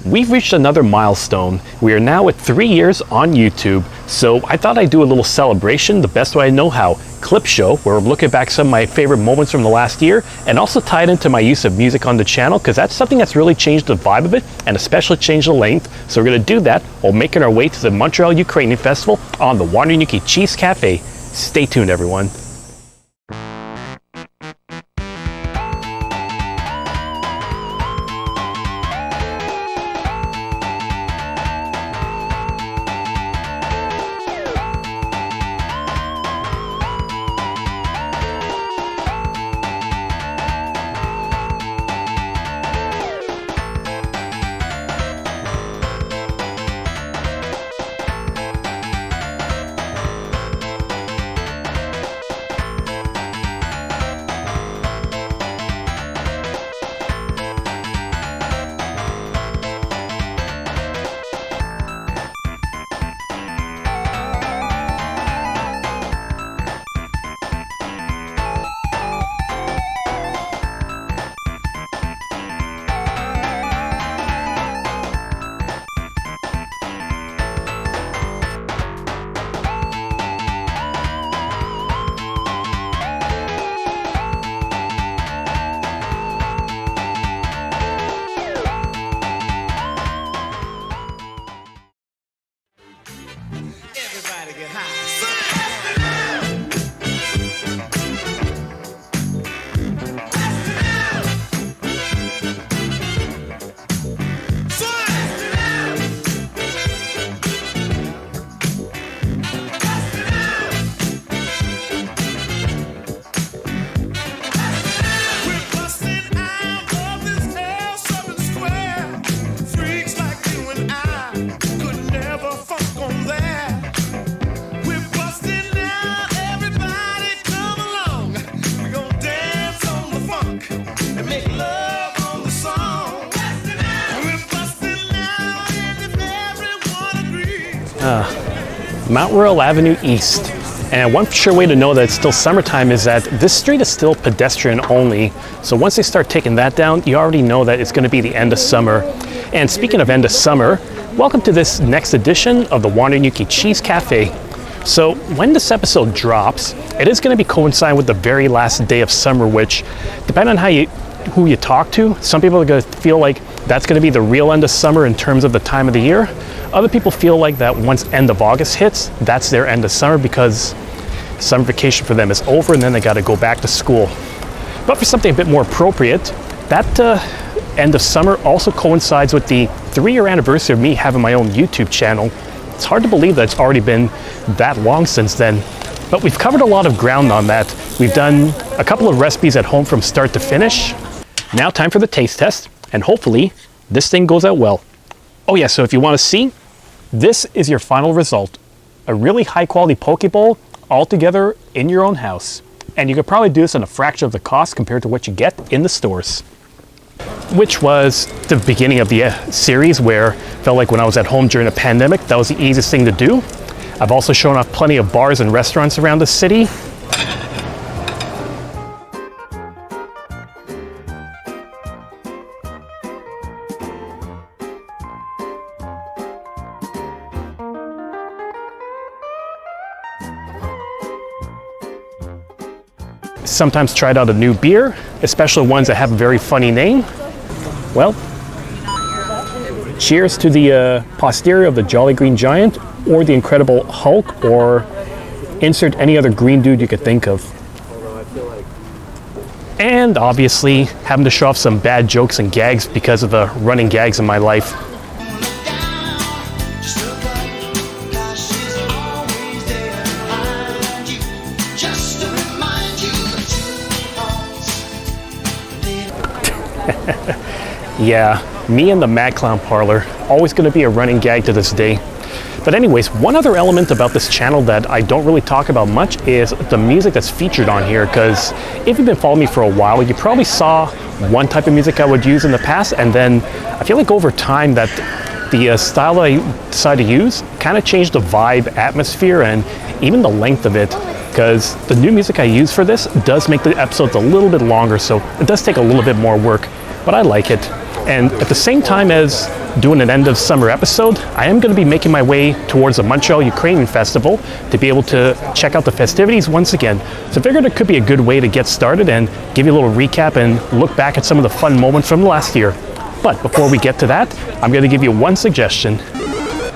We've reached another milestone. We are now at 3 years on YouTube, so I thought I'd do a little celebration the best way I know how. Clip show, where I'm looking back some of my favorite moments from the last year, and also tied into my use of music on the channel, because that's something that's really changed the vibe of it, and especially changed the length. So we're going to do that while making our way to the Montreal Ukrainian Festival on the Wandering Cheese Cafe. Stay tuned, everyone. Montreal Avenue East. And one sure way to know that it's still summertime is that this street is still pedestrian only. So once they start taking that down, you already know that it's going to be the end of summer. And speaking of end of summer, welcome to this next edition of the Wandering Cheese Cafe. So when this episode drops, it is going to be coinciding with the very last day of summer, which, depending on who you talk to, some people are going to feel like that's going to be the real end of summer in terms of the time of the year. Other people feel like that once end of August hits, that's their end of summer because summer vacation for them is over and then they got to go back to school. But for something a bit more appropriate, that end of summer also coincides with the 3-year anniversary of me having my own YouTube channel. It's hard to believe that it's already been that long since then. But we've covered a lot of ground on that. We've done a couple of recipes at home from start to finish. Now time for the taste test, and hopefully this thing goes out well. Oh yeah, so if you want to see, this is your final result. A really high quality poke bowl all together in your own house. And you could probably do this at a fraction of the cost compared to what you get in the stores. Which was the beginning of the series where I felt like when I was at home during the pandemic, that was the easiest thing to do. I've also shown off plenty of bars and restaurants around the city. Sometimes tried out a new beer, especially ones that have a very funny name. Well, cheers to the posterior of the Jolly Green Giant, or the Incredible Hulk, or insert any other green dude you could think of. And obviously, having to show off some bad jokes and gags because of the running gags in my life. Yeah, me and the Mad Clown Parlor, always going to be a running gag to this day. But anyways, one other element about this channel that I don't really talk about much is the music that's featured on here, because if you've been following me for a while, you probably saw one type of music I would use in the past, and then I feel like over time that the style that I decided to use kind of changed the vibe, atmosphere, and even the length of it, because the new music I use for this does make the episodes a little bit longer, so it does take a little bit more work, but I like it. And at the same time as doing an end of summer episode, I am going to be making my way towards the Montreal Ukrainian Festival to be able to check out the festivities once again. So I figured it could be a good way to get started and give you a little recap and look back at some of the fun moments from last year. But before we get to that, I'm going to give you one suggestion.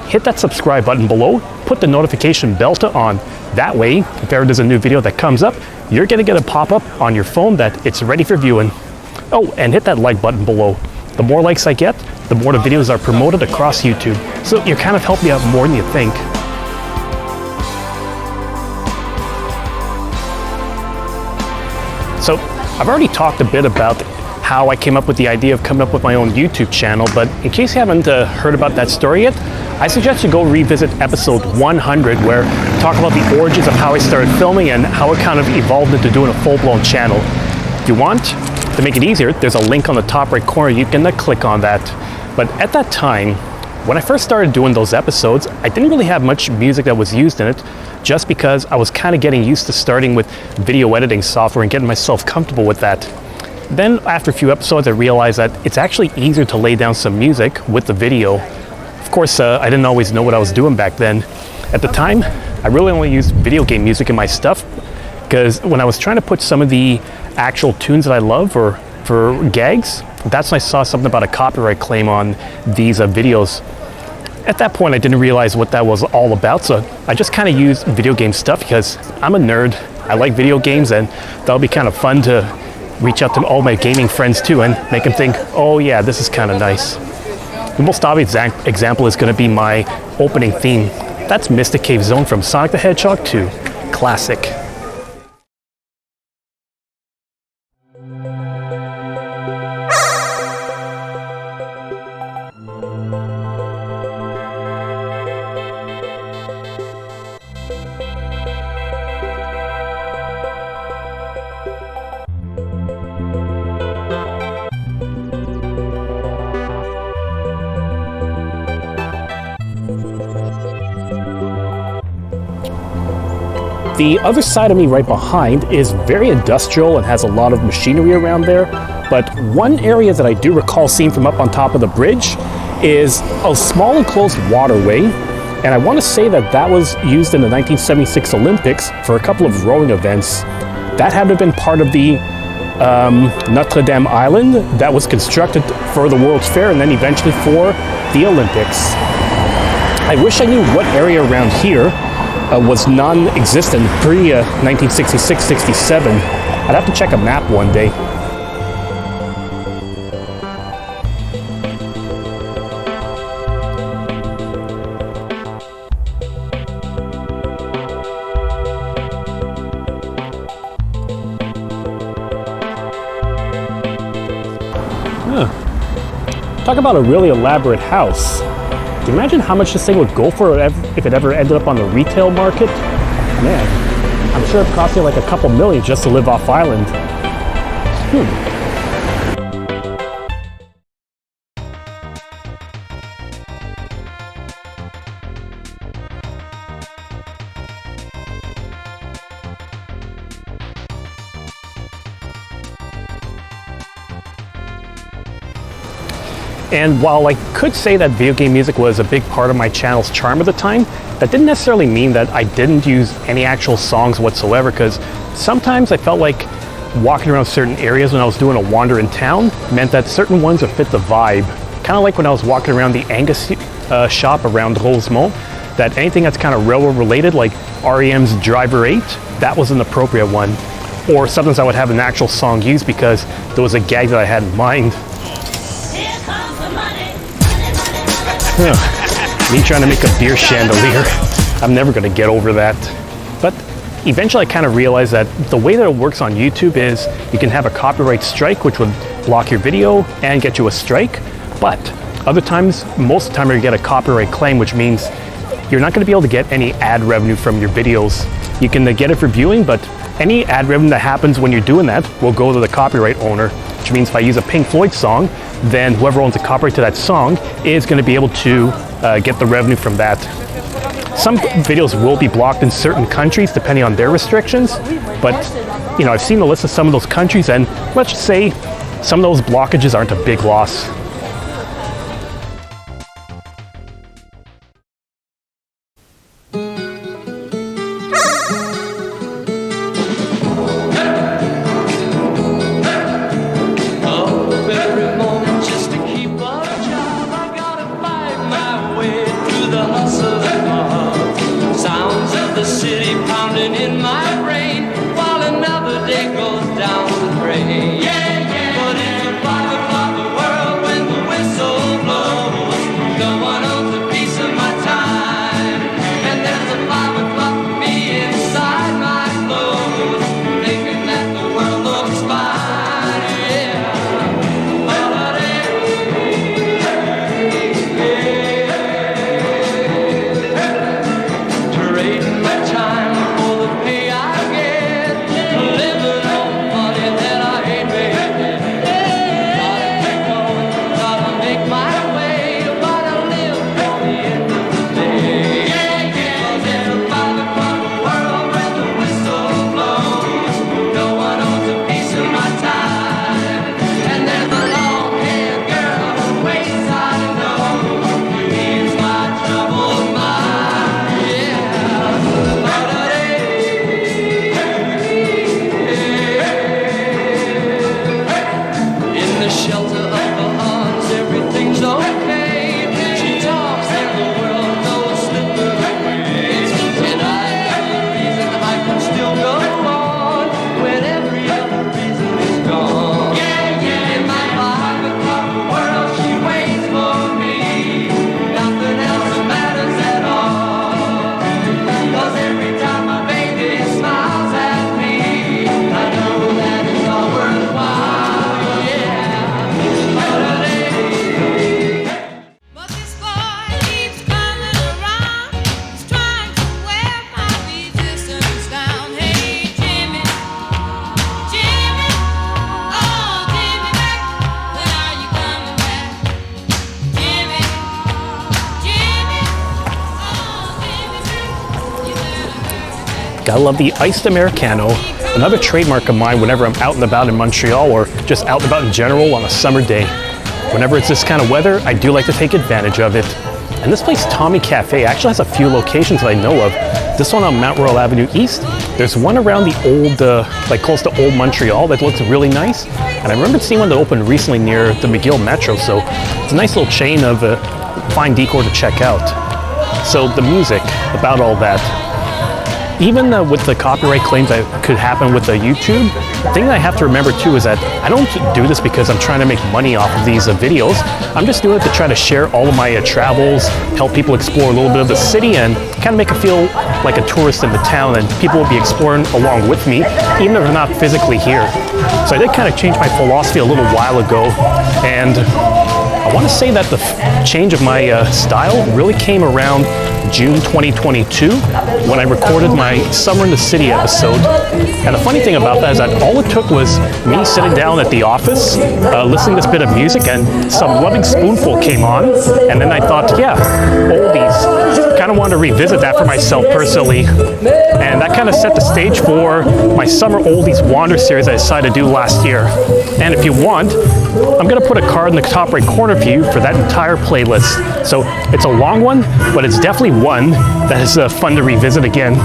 Hit that subscribe button below, put the notification bell to on. That way, if ever there's a new video that comes up, you're going to get a pop-up on your phone that it's ready for viewing. Oh, and hit that like button below. The more likes I get, the more the videos are promoted across YouTube. So you're kind of helping me out more than you think. So I've already talked a bit about how I came up with the idea of coming up with my own YouTube channel, but in case you haven't heard about that story yet, I suggest you go revisit episode 100, where I talk about the origins of how I started filming and how it kind of evolved into doing a full-blown channel. If you want, to make it easier, there's a link on the top right corner. You can click on that. But at that time, when I first started doing those episodes, I didn't really have much music that was used in it, just because I was kind of getting used to starting with video editing software and getting myself comfortable with that. Then after a few episodes, I realized that it's actually easier to lay down some music with the video. Of course, I didn't always know what I was doing back then. At the time, I really only used video game music in my stuff, because when I was trying to put some of the actual tunes that I love for gags, that's when I saw something about a copyright claim on these videos. At that point, I didn't realize what that was all about, so I just kind of used video game stuff because I'm a nerd. I like video games, and that'll be kind of fun to reach out to all my gaming friends too and make them think, oh yeah, this is kind of nice. The most obvious example is going to be my opening theme. That's Mystic Cave Zone from Sonic the Hedgehog 2. Classic. The other side of me right behind is very industrial and has a lot of machinery around there, but one area that I do recall seeing from up on top of the bridge is a small enclosed waterway, and I want to say that that was used in the 1976 Olympics for a couple of rowing events. That had to have been part of the Notre Dame Island that was constructed for the World's Fair and then eventually for the Olympics. I wish I knew what area around here was non-existent pre-1966-67. I'd have to check a map one day. Talk about a really elaborate house. Can you imagine how much this thing would go for if it ever ended up on the retail market? Man, I'm sure it cost you like a couple million just to live off island. And while I could say that video game music was a big part of my channel's charm at the time, that didn't necessarily mean that I didn't use any actual songs whatsoever, because sometimes I felt like walking around certain areas when I was doing a wander in town meant that certain ones would fit the vibe. Kind of like when I was walking around the Angus shop around Rosemont, that anything that's kind of railroad related, like REM's Driver 8, that was an appropriate one. Or sometimes I would have an actual song used because there was a gag that I had in mind. Me trying to make a beer chandelier. I'm never going to get over that. But eventually I kind of realized that the way that it works on YouTube is you can have a copyright strike, which would block your video and get you a strike. But other times, most of the time you get a copyright claim, which means you're not going to be able to get any ad revenue from your videos. You can get it for viewing, but any ad revenue that happens when you're doing that will go to the copyright owner, which means if I use a Pink Floyd song, then whoever owns the copyright to that song is going to be able to get the revenue from that. Some videos will be blocked in certain countries depending on their restrictions, but you know, I've seen the list of some of those countries, and let's just say some of those blockages aren't a big loss. city pounding in my brain while another day goes down the drain. But it's a 5 o'clock the world when the whistle blows. No one owns a piece of my time, and there's a 5 o'clock for me inside my clothes, thinking that the world looks fine. Yeah. Trading my time for the pay I get, living on money that I ain't made. Gotta make my way, but I live for the end of the day. 'Cause it's a 5 o'clock world when the whistle blows. No one owns a piece of my time, and there's a long-haired girl who waits, I know, who ease my troubled mind. Yeah. In the shelter of her arms, everything's okay. She talks and the world goes slipping away. And I have a reason I can still go on when every other reason is gone. In my 5 o'clock world, she waits for me. Nothing else matters at all. 'Cause every time my baby smiles at me, I know that it's all worthwhile. Yeah. But this boy keeps coming around. He's trying to wear my resistance down. Hey, Jimmy, Jimmy, oh, Jimmy Mac, when are you coming back? Jimmy, Jimmy, oh, Jimmy Mac, you better hurry back. Gotta love the iced Americano, another trademark of mine whenever I'm out and about in Montreal or just out and about in general on a summer day. Whenever it's this kind of weather, I do like to take advantage of it. And this place, Tommy Cafe, actually has a few locations that I know of. This one on Mount Royal Avenue East. There's one around the old, like close to Old Montreal that looks really nice. And I remember seeing one that opened recently near the McGill Metro, so it's a nice little chain of fine decor to check out. So the music, about all that. Even with the copyright claims that could happen with the YouTube, the thing that I have to remember too is that I don't do this because I'm trying to make money off of these videos. I'm just doing it to try to share all of my travels, help people explore a little bit of the city, and kind of make it feel like a tourist in the town, and people will be exploring along with me, even if they're not physically here. So I did kind of change my philosophy a little while ago, and I want to say that the change of my style really came around June 2022 when I recorded my Summer in the City episode. And the funny thing about that is that all it took was me sitting down at the office, listening to this bit of music, and some Loving Spoonful came on. And then I thought, yeah, oldies. Kind of wanted to revisit that for myself personally. And that kind of set the stage for my Summer Oldies Wander series I decided to do last year. And if you want, I'm going to put a card in the top right corner for you for that entire playlist. So it's a long one, but it's definitely one that is fun to revisit again.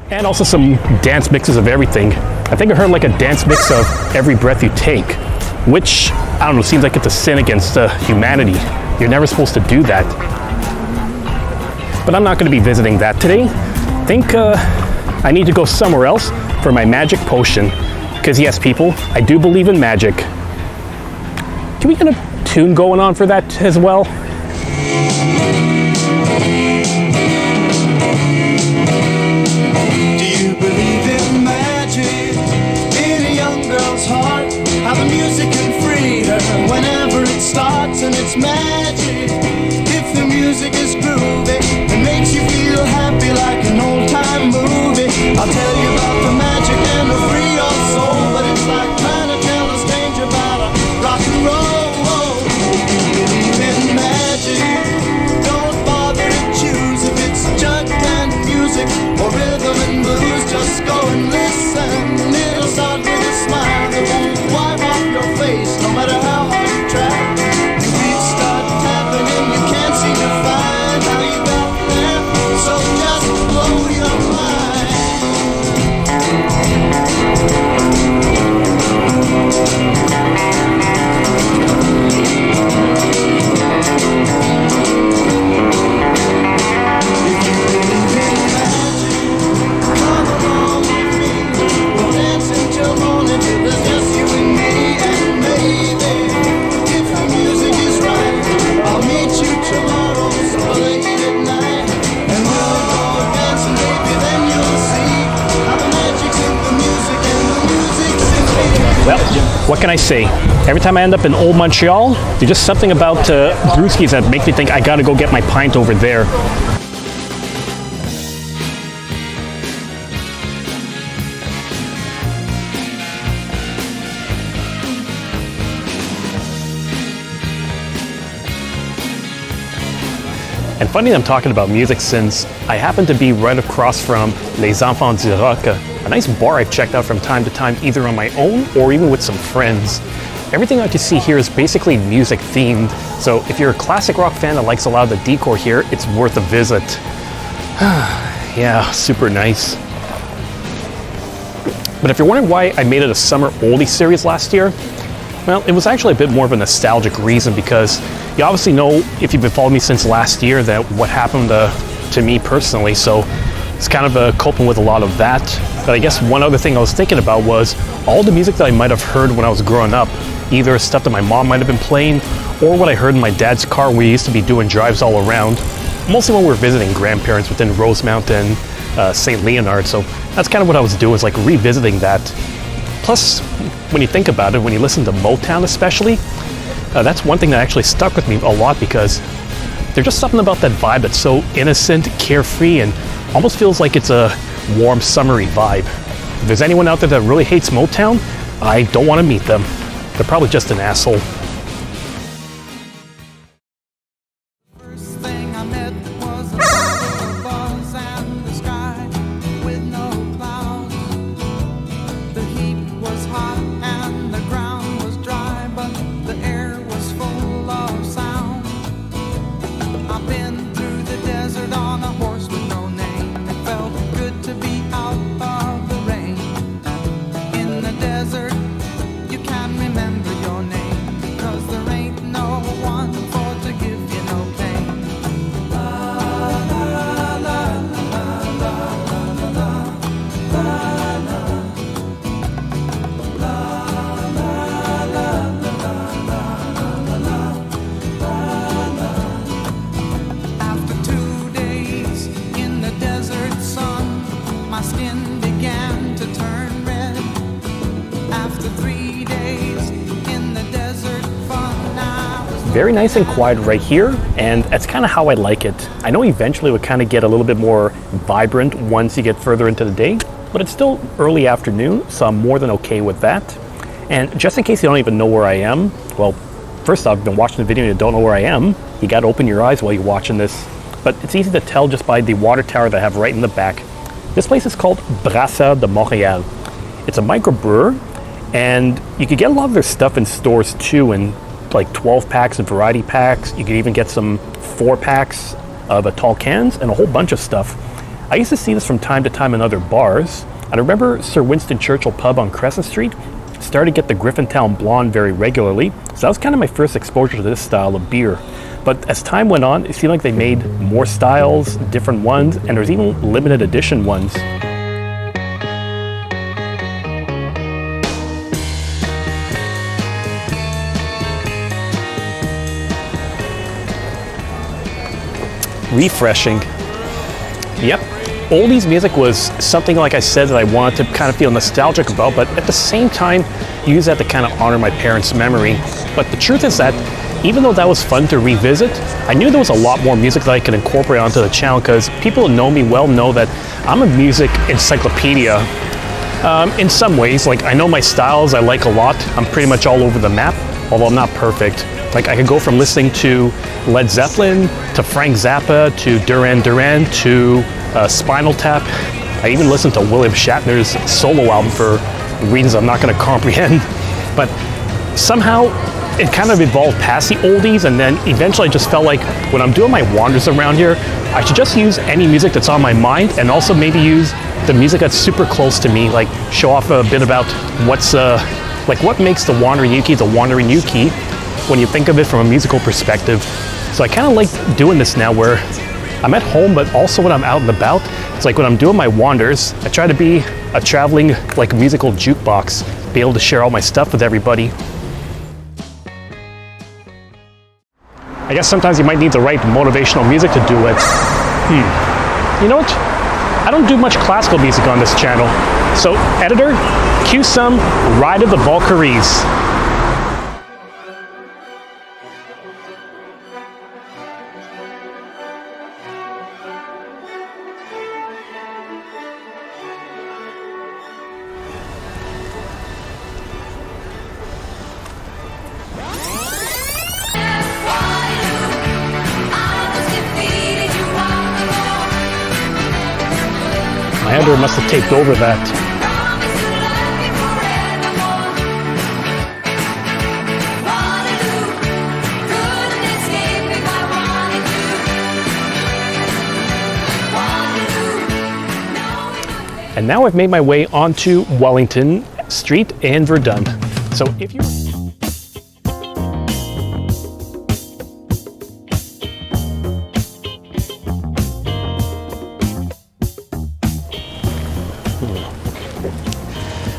And also some dance mixes of everything. I think I heard like a dance mix of Every Breath You Take, which, I don't know, seems like it's a sin against humanity. You're never supposed to do that. But I'm not going to be visiting that today. I think I need to go somewhere else for my magic potion. Because yes, people, I do believe in magic. Can we get a tune going on for that as well? Do you believe in magic? In a young girl's heart, how the music can free her whenever it starts, and it's magic. If the music is groovy, it makes you feel happy like an old-time movie. I'll tell you about the magic and the free your soul, but it's like trying to tell a stranger about a rock and roll. Do you believe in magic? can I say? Every time I end up in Old Montreal, there's just something about brewskis that make me think I gotta go get my pint over there. And funny I'm talking about music since I happen to be right across from Les Enfants du Rock, a nice bar I've checked out from time to time either on my own or even with some friends. Everything I can see here is basically music themed, so if you're a classic rock fan that likes a lot of the decor here, it's worth a visit. Yeah, super nice. But if you're wondering why I made it a summer oldie series last year, well, it was actually a bit more of a nostalgic reason because you obviously know, if you've been following me since last year, that what happened to me personally, so it's kind of coping with a lot of that. But I guess one other thing I was thinking about was all the music that I might have heard when I was growing up, either stuff that my mom might have been playing or what I heard in my dad's car when we used to be doing drives all around, mostly when we were visiting grandparents within Rosemount and St. Leonard, so that's kind of what I was doing, is like revisiting that. Plus, when you think about it, when you listen to Motown especially, that's one thing that actually stuck with me a lot because there's just something about that vibe that's so innocent, carefree, and almost feels like it's a warm, summery vibe. If there's anyone out there that really hates Motown, I don't want to meet them. They're probably just an asshole. First thing I met was a buzz and the sky with no clouds. The heat was hot and the ground was dry, but the air was full of sound. I've been through the desert on a horse with no name. It felt good to be out of the rain. In the desert, you can remember your name because there ain't no one for to give you no pain. After 2 days in the desert sun, my skin began to turn red. After 3 days in the desert fun, I was Very nice and quiet right here, and that's kind of how I like it. I know eventually it would kind of get a little bit more vibrant once you get further into the day, but it's still early afternoon, so I'm more than okay with that. And just in case you don't even know where I am, well, first off, if you've been watching the video and you don't know where I am, you got to open your eyes while you're watching this. But it's easy to tell just by the water tower that I have right in the back. This place is called Brasseur de Montréal. It's a microbrewer, and you could get a lot of their stuff in stores too, in like 12 packs and variety packs. You could even get some 4 packs of tall cans and a whole bunch of stuff. I used to see this from time to time in other bars. And I remember Sir Winston Churchill pub on Crescent Street started to get the Griffintown Blonde very regularly. So that was kind of my first exposure to this style of beer. But as time went on, it seemed like they made more styles, different ones, and there's even limited edition ones. Refreshing. Yep. Oldies music was something, like I said, that I wanted to kind of feel nostalgic about, but at the same time, use that to kind of honor my parents' memory. But the truth is that even though that was fun to revisit, I knew there was a lot more music that I could incorporate onto the channel because people who know me well know that I'm a music encyclopedia. In some ways, like I know my styles I like a lot. I'm pretty much all over the map, although I'm not perfect. Like I could go from listening to Led Zeppelin to Frank Zappa to Duran Duran to Spinal Tap. I even listened to William Shatner's solo album for reasons I'm not going to comprehend. But somehow it kind of evolved past the oldies, and then eventually I just felt like when I'm doing my wanders around here, I should just use any music that's on my mind, and also maybe use the music that's super close to me, like show off a bit about what's like what makes the Wandering Yuki when you think of it from a musical perspective. So I kind of like doing this now where I'm at home, but also when I'm out and about. It's like when I'm doing my wanders, I try to be a traveling like musical jukebox, be able to share all my stuff with everybody. I guess sometimes you might need the right motivational music to do it. You know what? I don't do much classical music on this channel. So editor, cue some Ride of the Valkyries. water must have taped over that. And now I've made my way onto Wellington Street and Verdun. So if you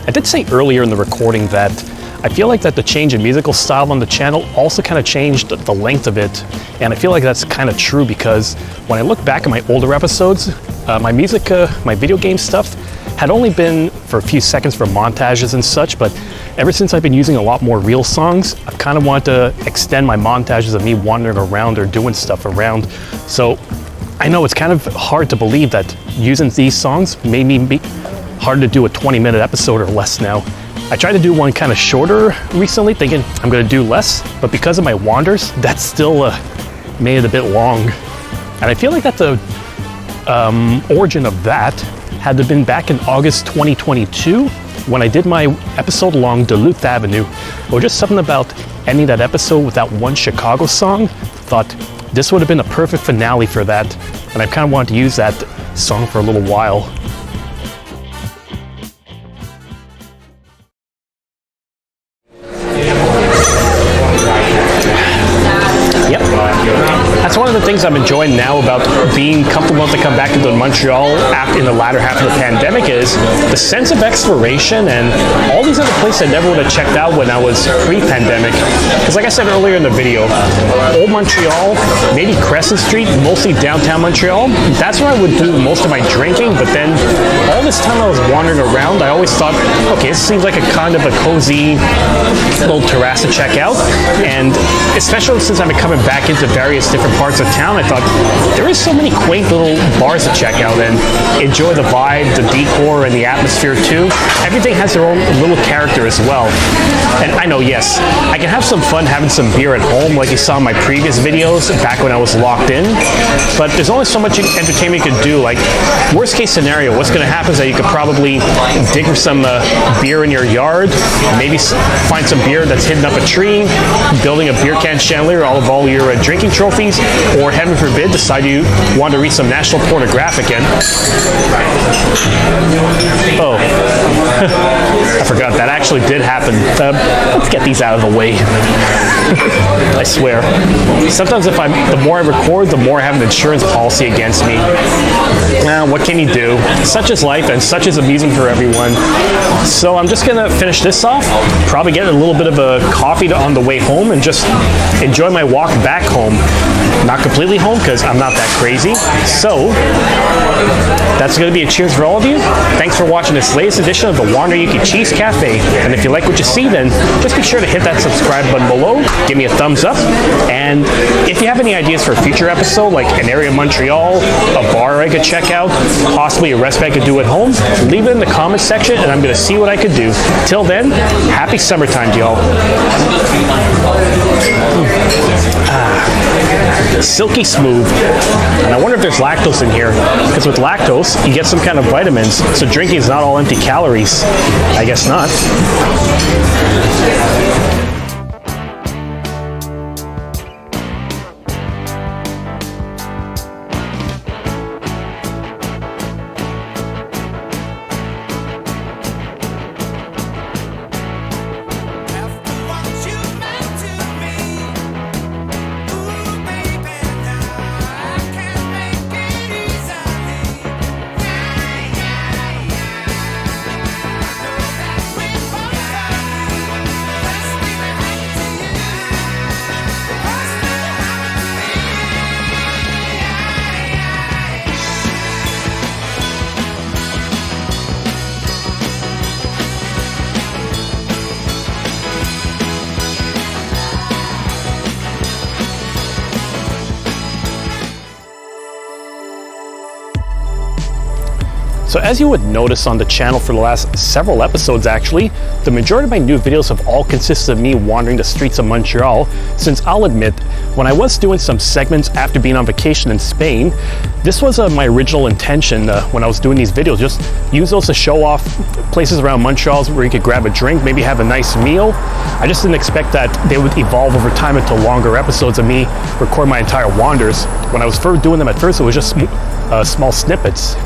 I did say earlier in the recording that I feel like that the change in musical style on the channel also kind of changed the length of it. And I feel like that's kind of true because when I look back at my older episodes, my music, my video game stuff had only been for a few seconds for montages and such, but ever since I've been using a lot more real songs, I've kind of wanted to extend my montages of me wandering around or doing stuff around. So I know it's kind of hard to believe that using these songs made me be hard to do a 20-minute episode or less now. I tried to do one kind of shorter recently, thinking I'm going to do less, but because of my wanders, that still made it a bit long. And I feel like that the origin of that had to have been back in August 2022 when I did my episode along Duluth Avenue, or just something about ending that episode with that one Chicago song. Thought this would have been a perfect finale for that, and I kind of wanted to use that song for a little while. Yep. That's one of the things I'm enjoying now about being comfortable enough to come back into Montreal in the latter half of the pandemic is the sense of exploration and all these other places I never would have checked out when I was pre-pandemic. Because like I said earlier in the video, Old Montreal, maybe Crescent Street, mostly downtown Montreal, that's where I would do most of my drinking. But then all this time I was wandering around, I always thought, okay, this seems like a kind of a cozy little terrace to check out. And especially since I've been coming back into various different parts of town, I thought there is so many quaint little bars to check out and enjoy the vibe, the decor, and the atmosphere too. Everything has their own little character as well. And I know, yes, I can have some fun having some beer at home like you saw in my previous videos back when I was locked in, but there's only so much entertainment you can do. Like, worst case scenario, what's going to happen is that you could probably dig for some beer in your yard, maybe find some beer that's hidden up a tree, building a beer can chandelier out of all your drinking trophies, or heaven forbid, decide you want to read some National Pornographic again. Oh, I forgot that actually did happen. Let's get these out of the way. I swear. Sometimes the more I record, the more I have an insurance policy against me. Well, what can you do? Such is life, and such is amusement for everyone. So I'm just gonna finish this off, probably get a little bit of a coffee on the way home, and just enjoy my walk back home. Not completely home, because I'm not that crazy. So that's going to be a cheers for all of you. Thanks for watching this latest edition of the Wander Yuki Cheese Cafe. And if you like what you see, then just be sure to hit that subscribe button below. Give me a thumbs up. And if you have any ideas for a future episode, like an area of Montreal, a bar I could check out, possibly a recipe I could do at home, leave it in the comments section and I'm going to see what I could do. Till then, happy summertime to y'all. Silky smooth. And I wonder if there's lactose in here, because with lactose you get some kind of vitamins, so drinking is not all empty calories. I guess not. Let's be So as you would notice on the channel for the last several episodes actually, the majority of my new videos have all consisted of me wandering the streets of Montreal, since I'll admit, when I was doing some segments after being on vacation in Spain, this was my original intention when I was doing these videos, just use those to show off places around Montreal where you could grab a drink, maybe have a nice meal. I just didn't expect that they would evolve over time into longer episodes of me record my entire wanders. When I was first doing them at first, it was just small snippets.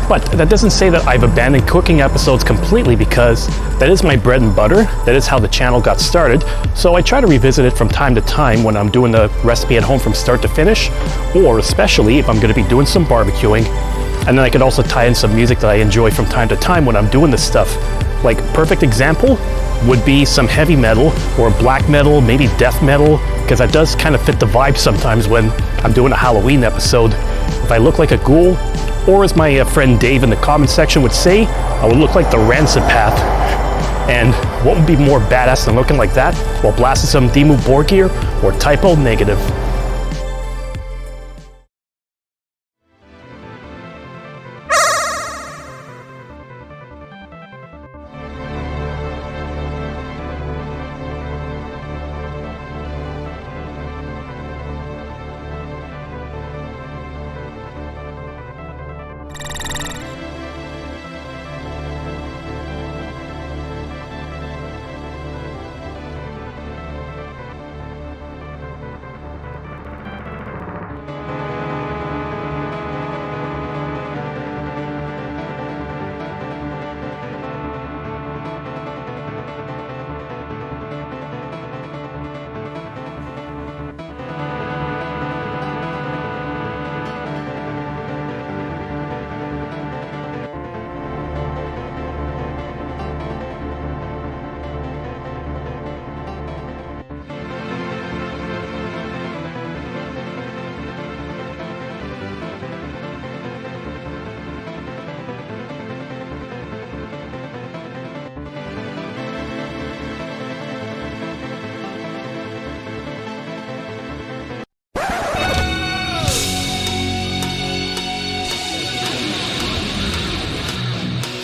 But that doesn't say that I've abandoned cooking episodes completely, because that is my bread and butter. That is how the channel got started. So I try to revisit it from time to time when I'm doing the recipe at home from start to finish, or especially if I'm going to be doing some barbecuing. And then I could also tie in some music that I enjoy from time to time when I'm doing this stuff. Like, perfect example would be some heavy metal or black metal, maybe death metal, because that does kind of fit the vibe sometimes when I'm doing a Halloween episode. If I look like a ghoul, or as my friend Dave in the comment section would say, I would look like the Rancid Path. And what would be more badass than looking like that while blasting some Dimmu Borgir or Typo Negative?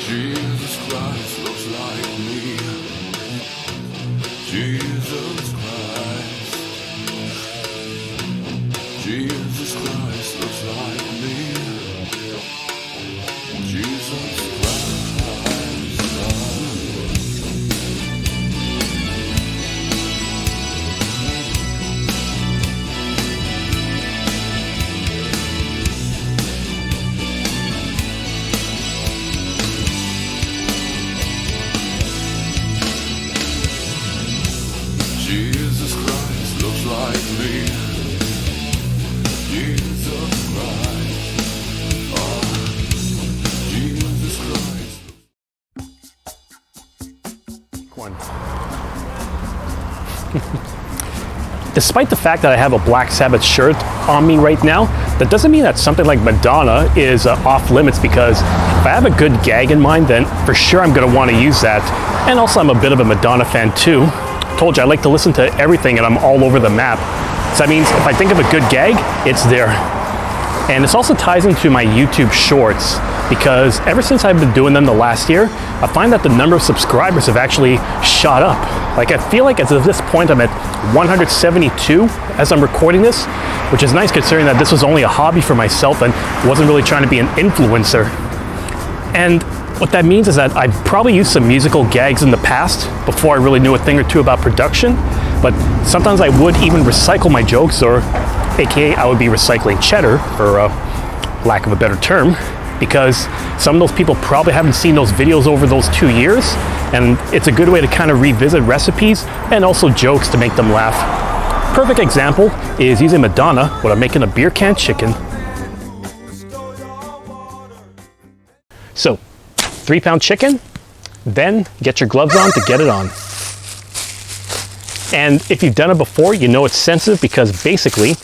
Jesus Christ looks like me. Jesus Christ. Jesus Christ looks like me. Jesus Christ. Jesus Christ looks like me. Jesus Christ. Oh, Jesus Christ. One. Despite the fact that I have a Black Sabbath shirt on me right now, that doesn't mean that something like Madonna is off limits, because if I have a good gag in mind, then for sure I'm going to want to use that. And also I'm a bit of a Madonna fan too. Told you I like to listen to everything and I'm all over the map. So that means if I think of a good gag, it's there. And this also ties into my YouTube shorts, because ever since I've been doing them the last year, I find that the number of subscribers have actually shot up. Like, I feel like at this point I'm at 172 as I'm recording this, which is nice considering that this was only a hobby for myself and wasn't really trying to be an influencer. And what that means is that I probably used some musical gags in the past before I really knew a thing or two about production, but sometimes I would even recycle my jokes, or aka I would be recycling cheddar, for lack of a better term, because some of those people probably haven't seen those videos over those 2 years, and it's a good way to kind of revisit recipes and also jokes to make them laugh. Perfect example is using Madonna when I'm making a beer can chicken. So, 3-pound chicken, then get your gloves on to get it on. And if you've done it before, you know it's sensitive, because basically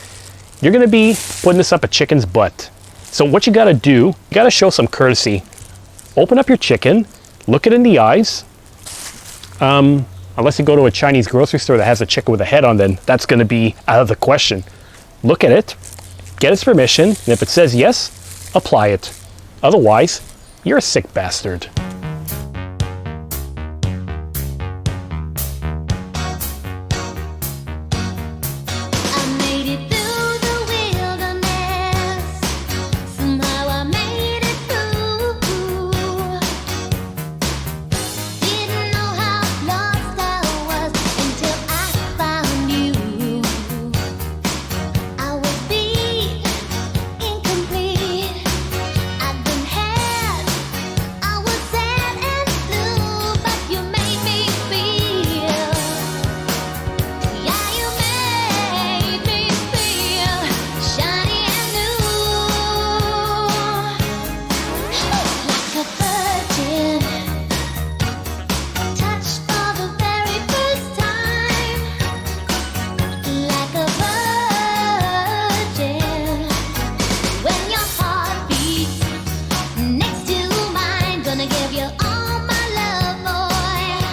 you're going to be putting this up a chicken's butt. So what you got to do, you got to show some courtesy. Open up your chicken, look it in the eyes. Unless you go to a Chinese grocery store that has a chicken with a head on, then that's going to be out of the question. Look at it, get its permission, and if it says yes, apply it. Otherwise, You're a sick bastard. I made it through the wilderness. Somehow I made it through. Didn't know how lost I was until I found you. I was beat, incomplete. I'd been had. I was sad and blue, but you made me feel. Yeah, you made me feel shiny and new, like a virgin, touched for the very first time, like a virgin. When your heart beats next to mine, gonna give you all my love, boy.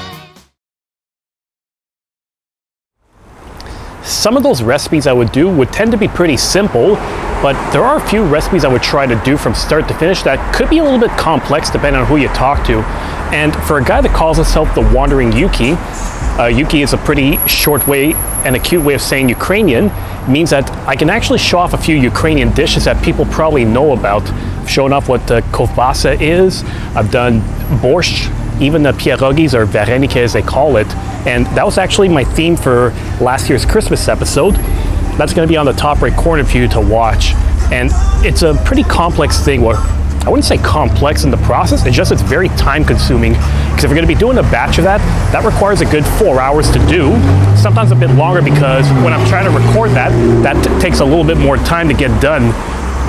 Some of those recipes I would do would tend to be pretty simple, but there are a few recipes I would try to do from start to finish that could be a little bit complex depending on who you talk to. And for a guy that calls himself the Wandering Yuki, Yuki is a pretty short way and a cute way of saying Ukrainian. It means that I can actually show off a few Ukrainian dishes that people probably know about. I've shown off what kovbasa is. I've done borscht, even the pierogis or vareniki as they call it. And that was actually my theme for last year's Christmas episode. That's going to be on the top right corner for you to watch. And it's a pretty complex thing. Where I wouldn't say complex in the process, it's very time consuming. Because if you're going to be doing a batch of that, that requires a good 4 hours to do. Sometimes a bit longer because when I'm trying to record that, takes a little bit more time to get done.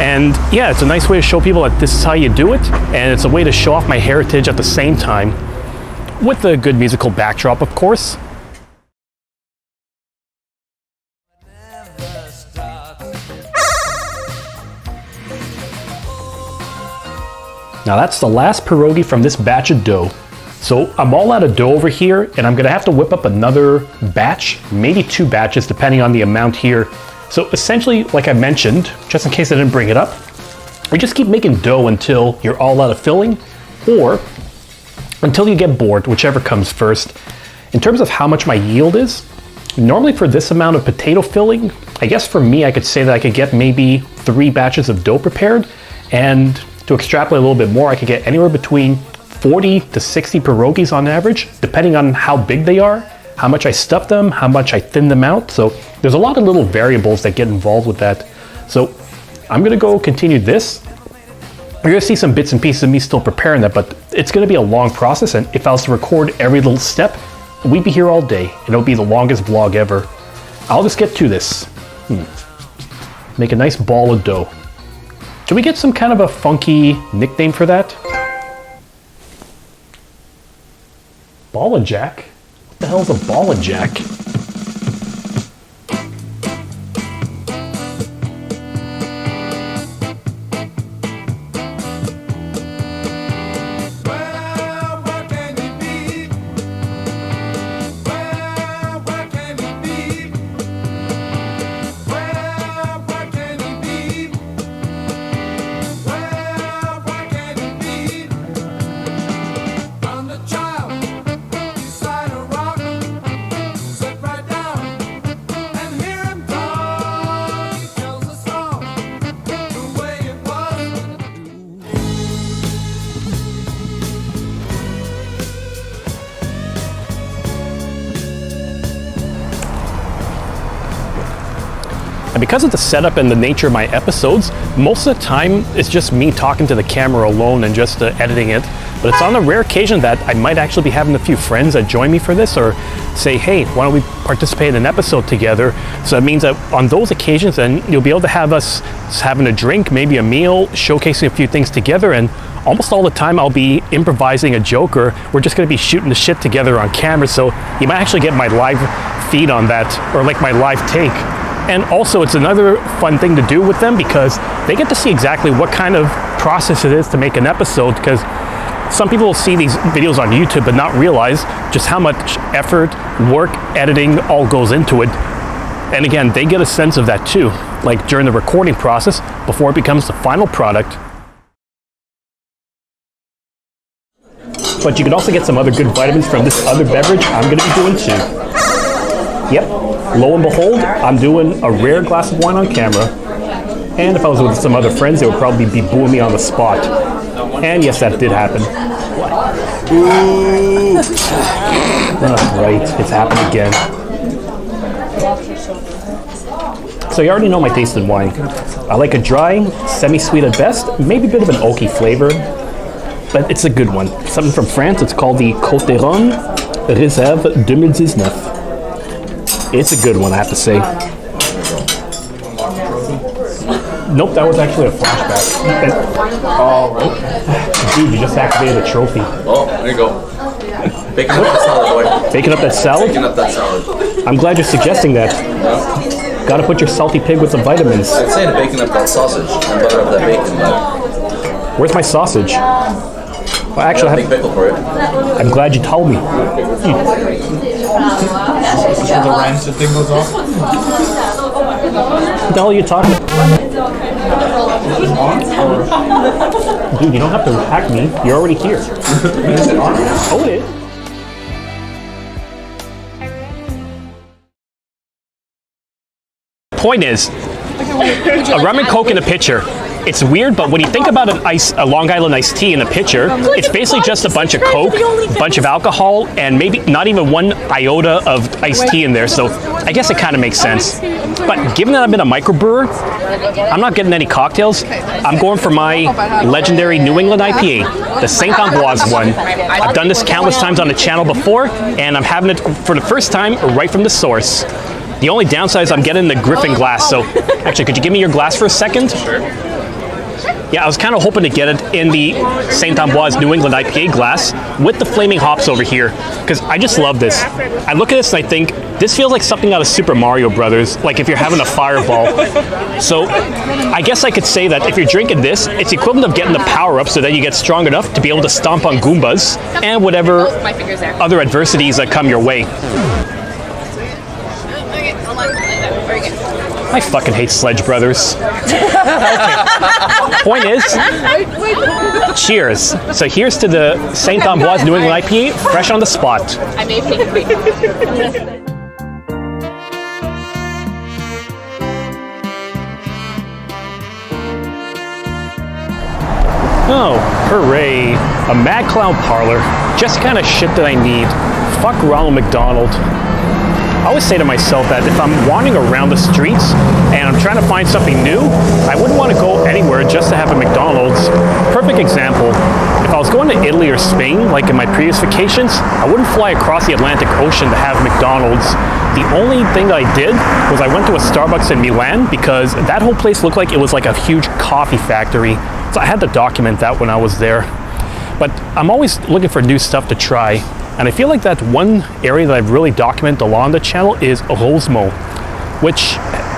And yeah, it's a nice way to show people that this is how you do it. And it's a way to show off my heritage at the same time. With a good musical backdrop, of course. Now that's the last pierogi from this batch of dough. So I'm all out of dough over here, and I'm gonna have to whip up another batch, maybe 2 batches, depending on the amount here. So essentially, like I mentioned, just in case I didn't bring it up, we just keep making dough until you're all out of filling, or until you get bored, whichever comes first. In terms of how much my yield is, normally for this amount of potato filling, I guess for me, I could say that I could get maybe 3 batches of dough prepared, and to extrapolate a little bit more, I could get anywhere between 40 to 60 pierogis on average, depending on how big they are, how much I stuff them, how much I thin them out. So there's a lot of little variables that get involved with that. So I'm gonna go continue this. You're gonna see some bits and pieces of me still preparing that, but it's gonna be a long process, and if I was to record every little step, we'd be here all day, and it'll be the longest vlog ever. I'll just get to this. Make a nice ball of dough. Can we get some kind of a funky nickname for that? Ball of jack? What the hell is a ball of jack? And because of the setup and the nature of my episodes, most of the time it's just me talking to the camera alone and just editing it. But it's on the rare occasion that I might actually be having a few friends that join me for this, or say, hey, why don't we participate in an episode together? So it means that on those occasions, then you'll be able to have us having a drink, maybe a meal, showcasing a few things together, and almost all the time I'll be improvising a joke, or we're just gonna be shooting the shit together on camera. So you might actually get my live feed on that, or like my live take. And also it's another fun thing to do with them because they get to see exactly what kind of process it is to make an episode, because some people will see these videos on YouTube but not realize just how much effort, work, editing all goes into it. And again, they get a sense of that too, like during the recording process before it becomes the final product. but you can also get some other good vitamins from this other beverage I'm going to be doing too. Yep, lo and behold, I'm doing a rare glass of wine on camera. And if I was with some other friends, they would probably be booing me on the spot. And yes, that did happen. Ooh. Right, it's happened again. So you already know my taste in wine. I like a dry, semi-sweet at best, maybe a bit of an oaky flavor, but it's a good one. Something from France, it's called the Côte d'Iron Réserve 2019. It's a good one, I have to say. Nope, that was actually a flashback. Oh, really? Dude, you just activated a trophy. Oh, there you go. Baking up that salad, boy. Baking up that salad? Baking up that salad. I'm glad you're suggesting that. Gotta put your salty pig with some vitamins. I'd say to baking up that sausage and butter up that bacon, but Where's my sausage? Well, actually, I have a big pickle for it. I'm glad you told me. Before the rancid thing goes off. What the hell are you talking about? Dude, you don't have to hack me. You're already here. Own it. Point is, a rum and coke in a pitcher. It's weird, but when you think about a Long Island iced tea in a pitcher, it's basically just a bunch of coke, a bunch of alcohol, and maybe not even one iota of iced tea in there. So I guess it kind of makes sense. But given that I've been a microbrewer, I'm not getting any cocktails. I'm going for my legendary New England IPA, the St. Ambroise one. I've done this countless times on the channel before, and I'm having it for the first time right from the source. The only downside is I'm getting the Griffin glass. So actually, could you give me your glass for a second? Sure. Yeah, I was kind of hoping to get it in the St. Ambroise New England IPA glass with the flaming hops over here, because I just love this. I look at this and I think, this feels like something out of Super Mario Brothers, like if you're having a fireball. So I guess I could say that if you're drinking this, it's equivalent of getting the power up so that you get strong enough to be able to stomp on Goombas and whatever other adversities that come your way. I fucking hate Sledge Brothers. Okay. Point is, cheers. So here's to the St. Ambroise New England IPA, fresh on the spot. I may take a picture. Oh, hooray. A Mad Clown parlor. Just the kind of shit that I need. Fuck Ronald McDonald. I always say to myself that if I'm wandering around the streets and I'm trying to find something new, I wouldn't want to go anywhere just to have a McDonald's. Perfect example, if I was going to Italy or Spain, like in my previous vacations, I wouldn't fly across the Atlantic Ocean to have McDonald's. The only thing that I did was I went to a Starbucks in Milan because that whole place looked like it was like a huge coffee factory. So I had to document that when I was there. But I'm always looking for new stuff to try. And I feel like that one area that I've really documented along the channel is Rosemont, which,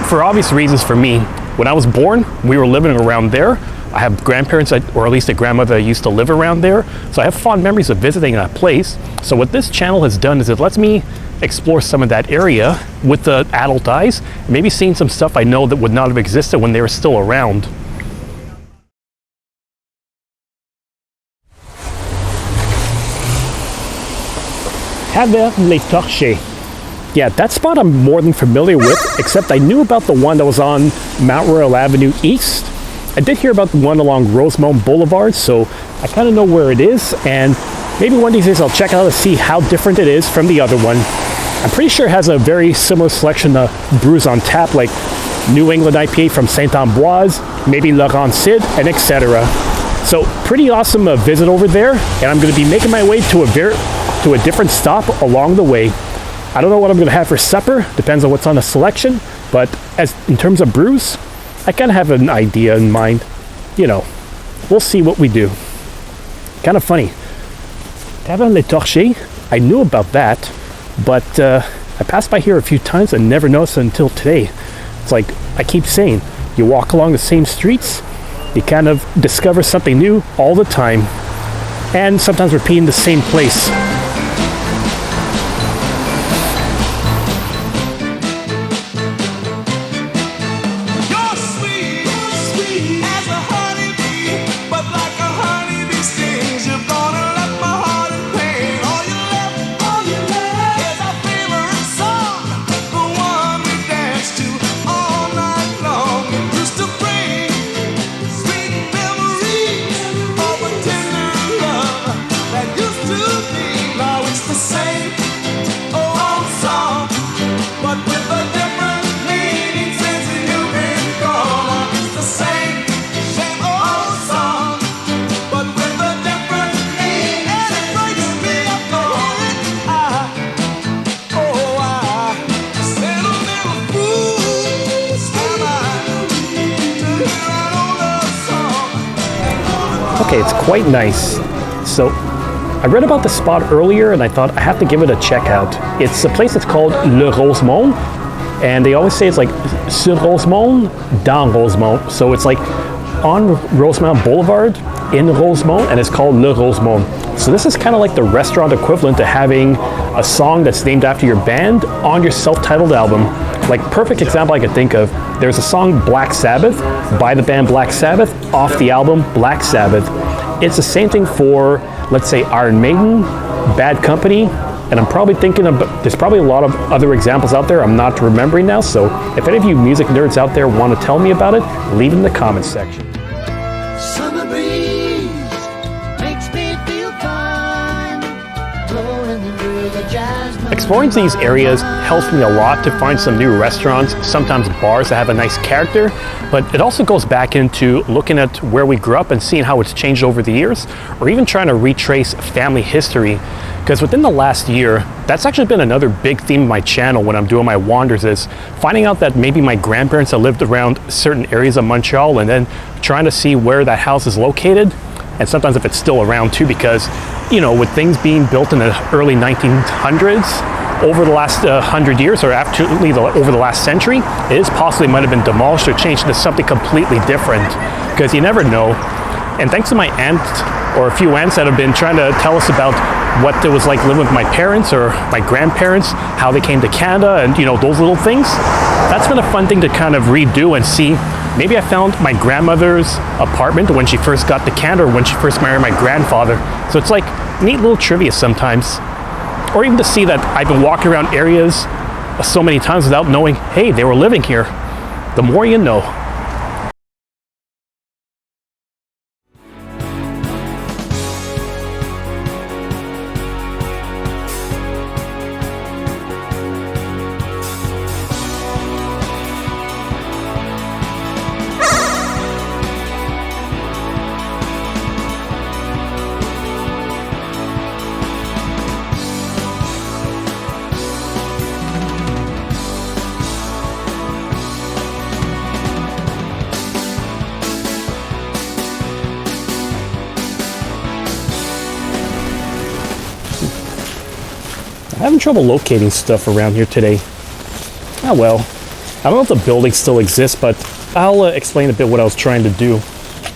for obvious reasons for me, when I was born, we were living around there. I have grandparents, or at least a grandmother that used to live around there. So I have fond memories of visiting that place. So what this channel has done is it lets me explore some of that area with the adult eyes, maybe seeing some stuff I know that would not have existed when they were still around. Havre-les-Torches. Yeah, that spot I'm more than familiar with, except I knew about the one that was on Mount Royal Avenue East. I did hear about the one along Rosemont Boulevard, so I kind of know where it is, and maybe one of these days I'll check it out to see how different it is from the other one. I'm pretty sure it has a very similar selection of brews on tap, like New England IPA from St. Ambroise, maybe Le Rancid, and etc. So pretty awesome visit over there, and I'm going to be making my way to a different stop along the way. I don't know what I'm going to have for supper, depends on what's on the selection, but as in terms of brews, I kind of have an idea in mind. You know, we'll see what we do. Kind of funny. Havre-les-Torches, I knew about that, but I passed by here a few times and never noticed it until today. It's like I keep saying, you walk along the same streets, you kind of discover something new all the time, and sometimes repeating the same place. You're sweet, sweet as a honeybee, but like a honeybee stings, you're gonna let my heart Okay, it's quite nice. So I read about the spot earlier and I thought I have to give it a check out. It's a place that's called Le Rosemont, and they always say it's like sur Rosemont, dans Rosemont. So it's like on Rosemont Boulevard in Rosemont, and it's called Le Rosemont. So this is kind of like the restaurant equivalent to having a song that's named after your band on your self-titled album. Like, perfect example I could think of, there's a song Black Sabbath by the band Black Sabbath off the album Black Sabbath. It's the same thing for, let's say, Iron Maiden, Bad Company, and I'm probably thinking of, there's probably a lot of other examples out there I'm not remembering now, so if any of you music nerds out there want to tell me about it, leave it in the comments section. Summer breeze makes me feel fine, blowing through the jasmine. Exploring these areas helps me a lot to find some new restaurants, sometimes bars that have a nice character, but it also goes back into looking at where we grew up and seeing how it's changed over the years, or even trying to retrace family history. Because within the last year, that's actually been another big theme of my channel when I'm doing my wanders, is finding out that maybe my grandparents have lived around certain areas of Montreal, and then trying to see where that house is located, and sometimes if it's still around too, because, you know, with things being built in the early 1900s, over the last 100 years, or actually over the last century, it is possibly might have been demolished or changed into something completely different, because you never know. And thanks to my aunt, or a few aunts that have been trying to tell us about what it was like living with my parents or my grandparents, how they came to Canada, and, you know, those little things. That's been a fun thing to kind of redo and see. Maybe I found my grandmother's apartment when she first got to Canada, or when she first married my grandfather. So it's like neat little trivia sometimes. Or even to see that I've been walking around areas so many times without knowing, hey, they were living here. The more you know. I'm having trouble locating stuff around here today. Oh well. I don't know if the building still exists, but I'll explain a bit what I was trying to do.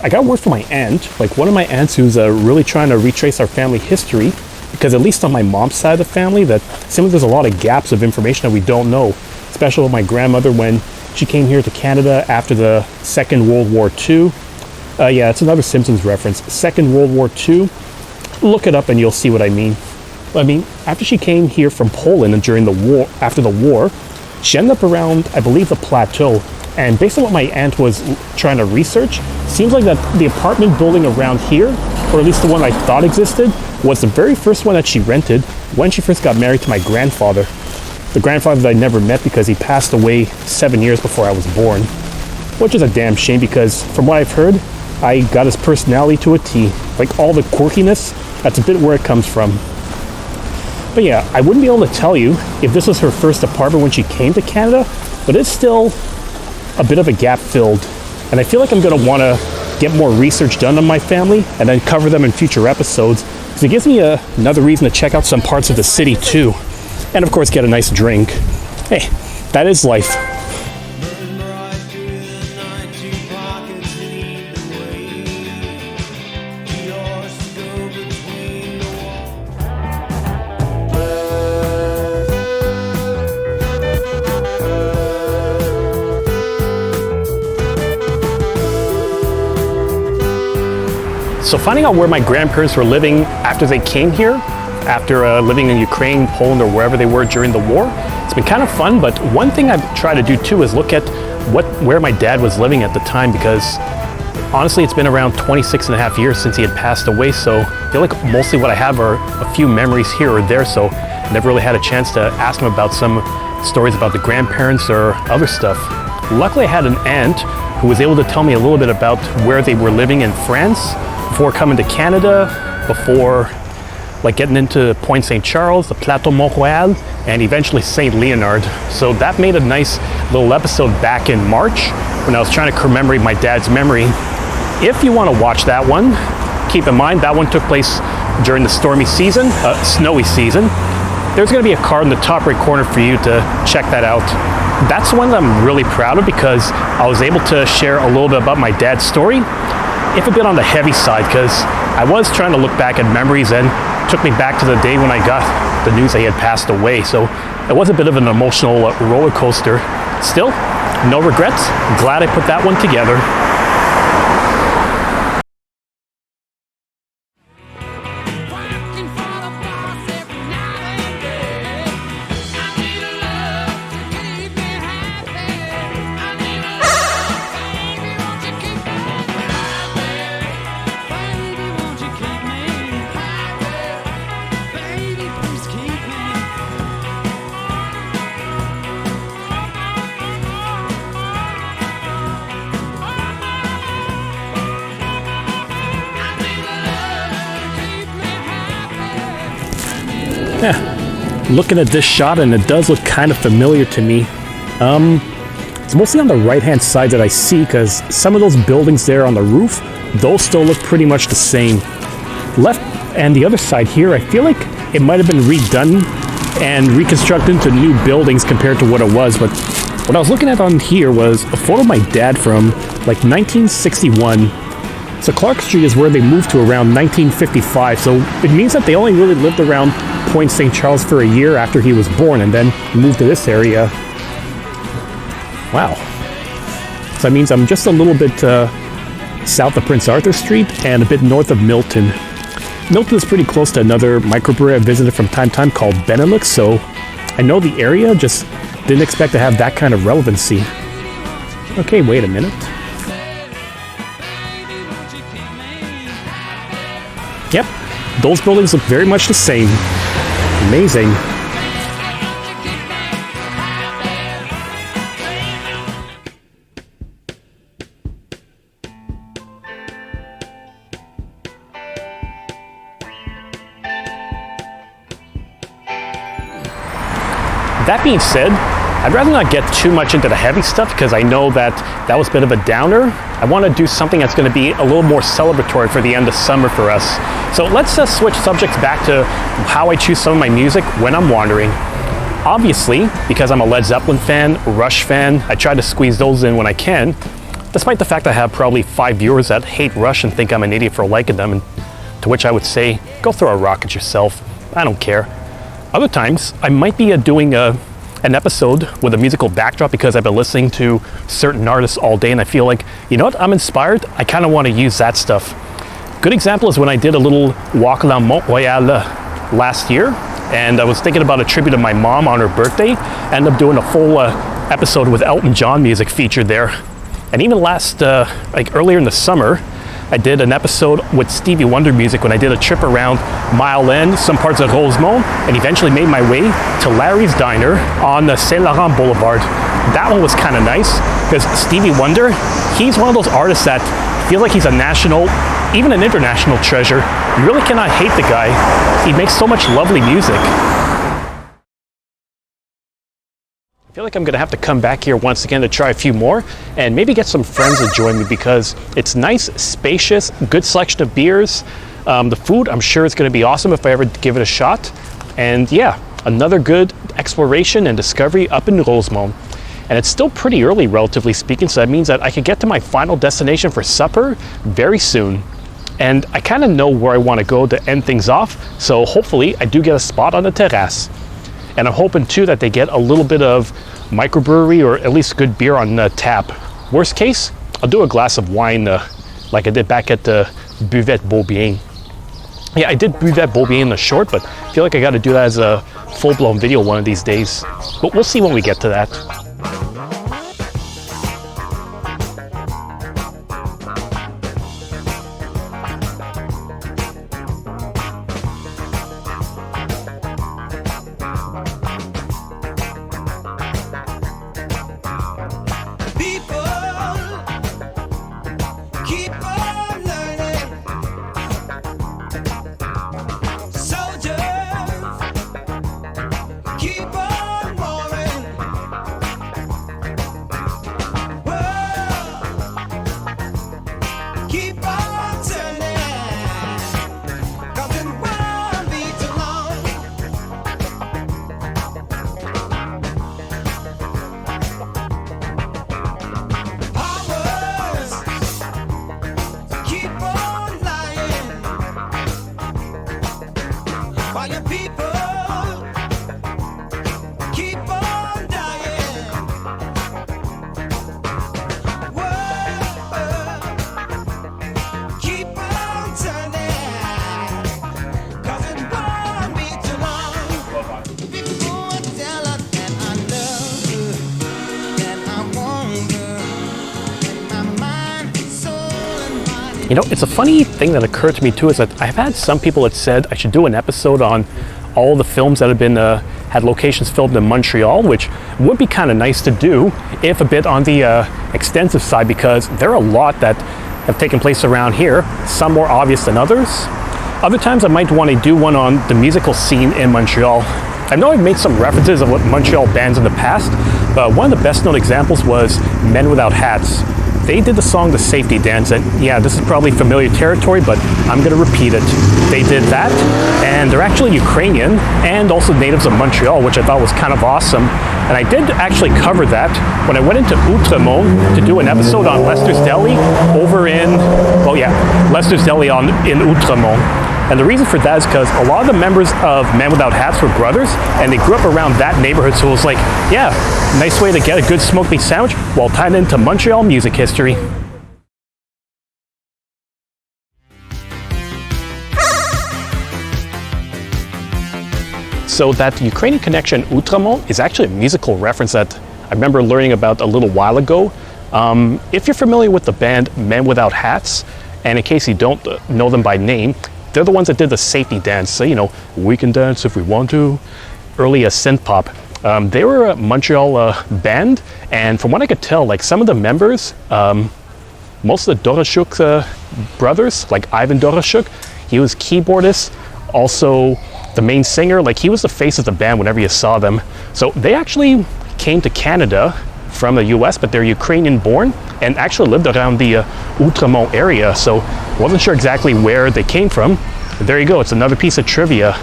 I got word from my aunt, like one of my aunts who's really trying to retrace our family history, because at least on my mom's side of the family, that seems like there's a lot of gaps of information that we don't know, especially with my grandmother when she came here to Canada after the Second World War II. Yeah, it's another Simpsons reference. Second World War II. Look it up and you'll see what I mean. I mean, after she came here from Poland during the war, after the war, she ended up around, I believe, the plateau. And based on what my aunt was trying to research, seems like that the apartment building around here, or at least the one I thought existed, was the very first one that she rented when she first got married to my grandfather. The grandfather that I never met because he passed away 7 years before I was born. Which is a damn shame, because from what I've heard, I got his personality to a T. Like all the quirkiness, that's a bit where it comes from. But yeah, I wouldn't be able to tell you if this was her first apartment when she came to Canada, but it's still a bit of a gap filled. And I feel like I'm going to want to get more research done on my family and then cover them in future episodes, because it gives me another reason to check out some parts of the city too. And of course, get a nice drink. Hey, that is life. So finding out where my grandparents were living after they came here, after living in Ukraine, Poland, or wherever they were during the war, it's been kind of fun. But one thing I've tried to do too is look at where my dad was living at the time, because honestly, it's been around 26 and a half years since he had passed away. So I feel like mostly what I have are a few memories here or there. So I never really had a chance to ask him about some stories about the grandparents or other stuff. Luckily, I had an aunt who was able to tell me a little bit about where they were living in France before coming to Canada, before like getting into Point St. Charles, the Plateau Montreal, and eventually St. Leonard. So that made a nice little episode back in March when I was trying to commemorate my dad's memory. If you want to watch that one, keep in mind that one took place during the stormy season, snowy season. There's going to be a card in the top right corner for you to check that out. That's one that I'm really proud of because I was able to share a little bit about my dad's story, if a bit on the heavy side, because I was trying to look back at memories and took me back to the day when I got the news that he had passed away. So it was a bit of an emotional roller coaster. Still, no regrets. Glad I put that one together. Looking at this shot, and it does look kind of familiar to me. It's mostly on the right-hand side that I see, because some of those buildings there on the roof, those still look pretty much the same. Left and the other side here, I feel like it might have been redone and reconstructed into new buildings compared to what it was, but what I was looking at on here was a photo of my dad from like 1961. So Clark Street is where they moved to around 1955, so it means that they only really lived around Point St. Charles for a year after he was born and then moved to this area. Wow. So that means I'm just a little bit south of Prince Arthur Street and a bit north of Milton. Milton is pretty close to another microbrewery I visited from time to time called Benelux, so I know the area, just didn't expect to have that kind of relevancy. Okay, wait a minute. Yep, those buildings look very much the same. Amazing. That being said, I'd rather not get too much into the heavy stuff because I know that that was a bit of a downer. I want to do something that's going to be a little more celebratory for the end of summer for us. So let's switch subjects back to how I choose some of my music when I'm wandering. Obviously, because I'm a Led Zeppelin fan, Rush fan, I try to squeeze those in when I can, despite the fact I have probably 5 viewers that hate Rush and think I'm an idiot for liking them, and to which I would say, go throw a rock at yourself. I don't care. Other times, I might be doing an episode with a musical backdrop because I've been listening to certain artists all day and I feel like, you know what, I'm inspired. I kind of want to use that stuff. Good example is when I did a little walk around Montreal last year, and I was thinking about a tribute to my mom on her birthday. I ended up doing a full episode with Elton John music featured there. And even like earlier in the summer, I did an episode with Stevie Wonder music when I did a trip around Mile End, some parts of Rosemont, and eventually made my way to Larry's Diner on the Saint Laurent Boulevard. That one was kind of nice because Stevie Wonder, he's one of those artists that feels like he's a national, even an international treasure. You really cannot hate the guy. He makes so much lovely music. I feel like I'm gonna have to come back here once again to try a few more and maybe get some friends to join me because it's nice, spacious, good selection of beers. The food, I'm sure it's gonna be awesome if I ever give it a shot. And yeah, another good exploration and discovery up in Rosemont. And it's still pretty early, relatively speaking, so that means that I could get to my final destination for supper very soon. And I kind of know where I want to go to end things off, so hopefully I do get a spot on the terrace. And I'm hoping too that they get a little bit of microbrewery or at least good beer on tap. Worst case, I'll do a glass of wine like I did back at the Buvette Beaubien. Yeah, I did Buvette Beaubien in the short, but I feel like I got to do that as a full-blown video one of these days. But we'll see when we get to that. You know, it's a funny thing that occurred to me too, is that I've had some people that said I should do an episode on all the films that have been had locations filmed in Montreal, which would be kind of nice to do, if a bit on the extensive side, because there are a lot that have taken place around here, some more obvious than others. Other times I might want to do one on the musical scene in Montreal. I know I've made some references of what Montreal bands in the past, but one of the best known examples was Men Without Hats. They did the song The Safety Dance, and yeah, this is probably familiar territory, but I'm gonna repeat it. They did that, and they're actually Ukrainian, and also natives of Montreal, which I thought was kind of awesome. And I did actually cover that when I went into Outremont to do an episode on Lester's Deli over in, well yeah, Lester's Deli in Outremont. And the reason for that is because a lot of the members of Men Without Hats were brothers, and they grew up around that neighborhood, so it was like, yeah, nice way to get a good smoked meat sandwich while tied into Montreal music history. So that Ukrainian connection, Outremont, is actually a musical reference that I remember learning about a little while ago. If you're familiar with the band Men Without Hats, and in case you don't know them by name, they're the ones that did The Safety Dance. So, you know, we can dance if we want to. Early synth pop. They were a Montreal band, and from what I could tell, like some of the members, most of the Doroshuk brothers, like Ivan Doroshuk, he was keyboardist, also the main singer, like he was the face of the band whenever you saw them. So they actually came to Canada from the US, but they're Ukrainian born and actually lived around the Outremont area. So wasn't sure exactly where they came from. But there you go, it's another piece of trivia.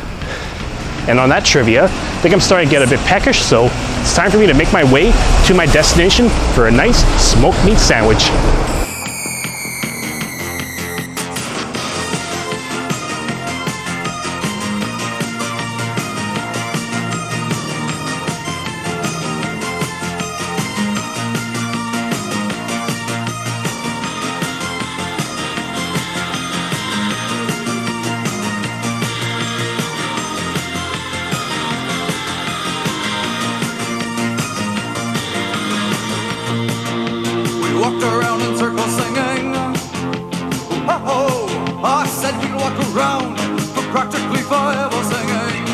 And on that trivia, I think I'm starting to get a bit peckish, so it's time for me to make my way to my destination for a nice smoked meat sandwich. Walked around in circles singing. Oh, I said we'd walk around for practically forever singing.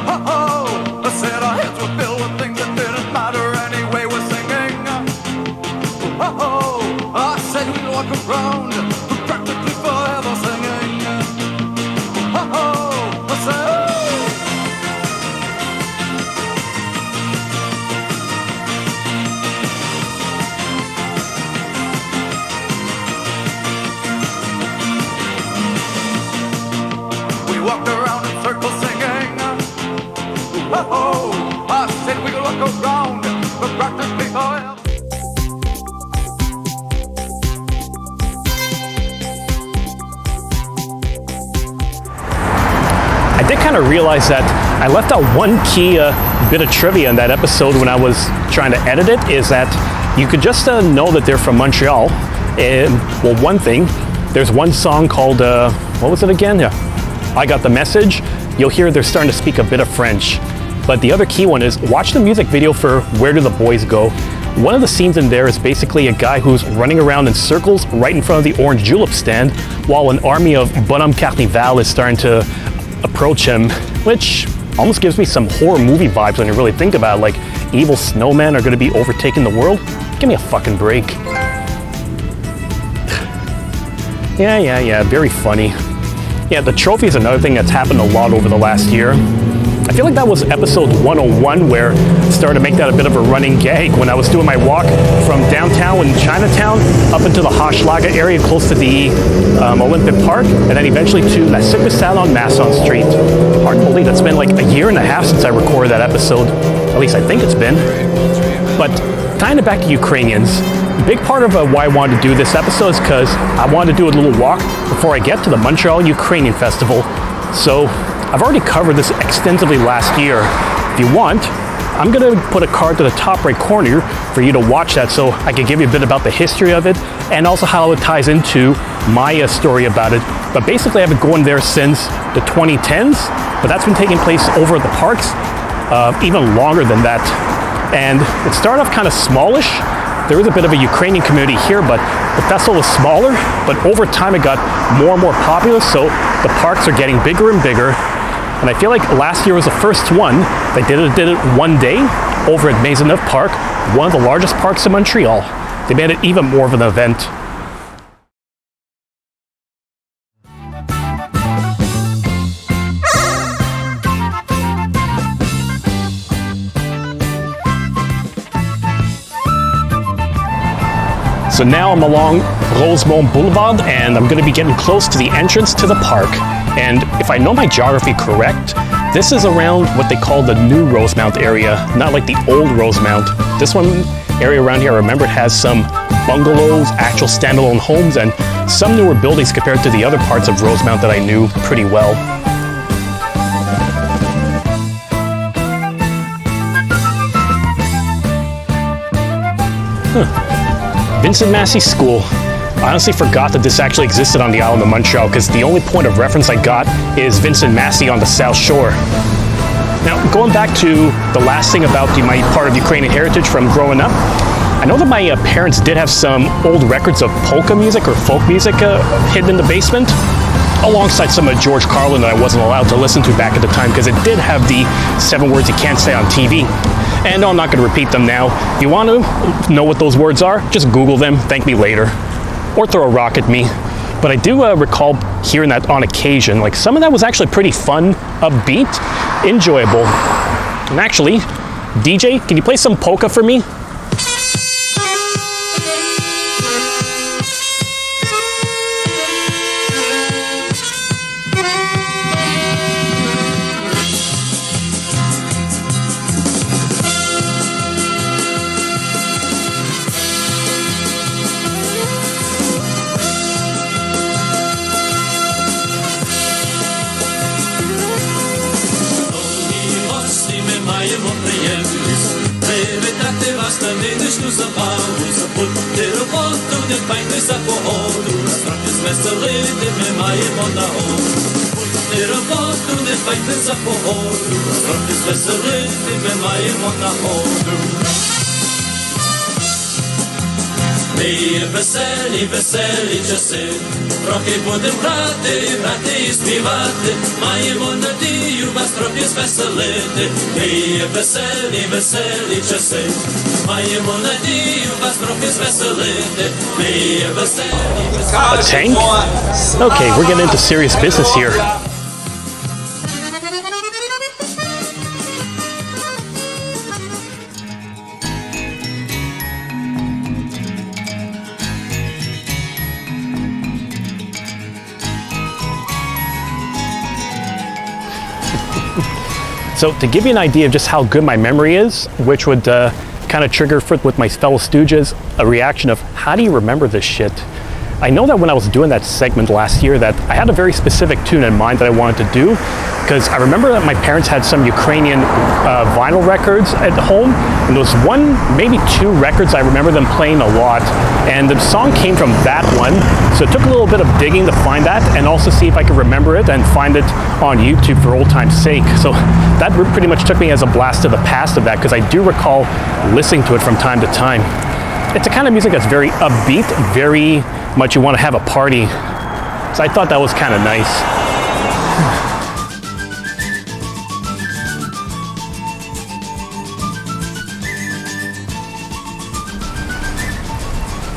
Oh, I said our heads were filled with things that didn't matter anyway. We're singing. Oh, I said we'd walk around for practically forever singing. Oh, I said. Walked around in circles singing. Oh, I said we could walk around for practically forever. I did kind of realize that I left out one key bit of trivia in that episode when I was trying to edit it, is that you could just know that they're from Montreal. And, well, one thing, there's one song called, what was it again? Yeah. I Got the Message. You'll hear they're starting to speak a bit of French. But the other key one is watch the music video for Where Do the Boys Go? One of the scenes in there is basically a guy who's running around in circles right in front of the orange julep stand while an army of Bonhomme Carnival is starting to approach him, which almost gives me some horror movie vibes when you really think about it, like evil snowmen are going to be overtaking the world. Give me a fucking break. Yeah, very funny. Yeah, the trophy is another thing that's happened a lot over the last year. I feel like that was episode 101 where I started to make that a bit of a running gag when I was doing my walk from downtown in Chinatown up into the Hochelaga area close to the Olympic Park, and then eventually to La Succursale on Masson Street. Hard to believe it's been like a year and a half since I recorded that episode. At least I think it's been. But tying it back to Ukrainians, a big part of why I wanted to do this episode is because I wanted to do a little walk before I get to the Montreal Ukrainian Festival. So I've already covered this extensively last year. If you want, I'm going to put a card to the top right corner for you to watch that so I can give you a bit about the history of it and also how it ties into my story about it. But basically I've been going there since the 2010s, but that's been taking place over at the parks even longer than that. And it started off kind of smallish, there is a bit of a Ukrainian community here, but the festival was smaller, but over time it got more and more popular, so the parks are getting bigger and bigger. And I feel like last year was the first one. They did it one day over at Maisonneuve Park, one of the largest parks in Montreal. They made it even more of an event. So now I'm along Rosemont Boulevard and I'm going to be getting close to the entrance to the park. And if I know my geography correct, this is around what they call the new Rosemount area, not like the old Rosemount. This one area around here, I remember it has some bungalows, actual standalone homes, and some newer buildings compared to the other parts of Rosemount that I knew pretty well. Vincent Massey School. I honestly forgot that this actually existed on the island of Montreal because the only point of reference I got is Vincent Massey on the South Shore. Now, going back to the last thing about my part of Ukrainian heritage from growing up, I know that my parents did have some old records of polka music or folk music hidden in the basement, alongside some of George Carlin that I wasn't allowed to listen to back at the time because it did have the 7 words you can't say on TV. And no, I'm not going to repeat them now. If you want to know what those words are, just Google them, thank me later. Or throw a rock at me. But I do recall hearing that on occasion. Like, some of that was actually pretty fun, upbeat, enjoyable. And actually, DJ, can you play some polka for me? Маємо приємність привітати вас на нинішню забаву. Забудьте роботу, не дбайте за погоду, трохи звеселити ми маємо нагоду. Будьте роботу, не дбайте за погоду, трохи звеселити ми маємо нагоду. Ми є веселі, веселі часи, трохи будем грати, грати і співати, маємо надію вас трохи звеселити. Ми є веселі, веселі часи, маємо надію вас трохи звеселити. Ми є веселі, A tank? Okay, we're getting into serious business here. So to give you an idea of just how good my memory is, which would kind of trigger with my fellow stooges a reaction of, how do you remember this shit? I know that when I was doing that segment last year that I had a very specific tune in mind that I wanted to do, because I remember that my parents had some Ukrainian vinyl records at home, and there was one, maybe 2 records I remember them playing a lot, and the song came from that one, so it took a little bit of digging to find that, and also see if I could remember it and find it on YouTube for old time's sake. So that pretty much took me as a blast to the past of that, because I do recall listening to it from time to time. It's a kind of music that's very upbeat, very much you want to have a party. So I thought that was kind of nice.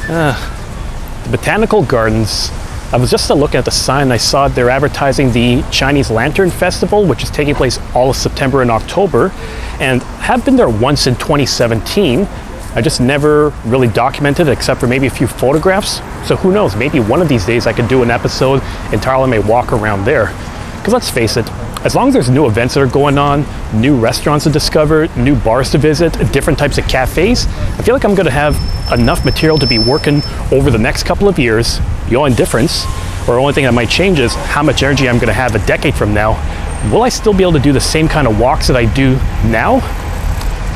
The Botanical Gardens. I was just looking at the sign. I saw they're advertising the Chinese Lantern Festival, which is taking place all of September and October, and have been there once in 2017. I just never really documented it except for maybe a few photographs. So who knows, maybe one of these days I could do an episode entirely may walk around there. Because let's face it, as long as there's new events that are going on, new restaurants to discover, new bars to visit, different types of cafes, I feel like I'm going to have enough material to be working over the next couple of years. The only difference, or the only thing that might change, is how much energy I'm going to have a decade from now. Will I still be able to do the same kind of walks that I do now?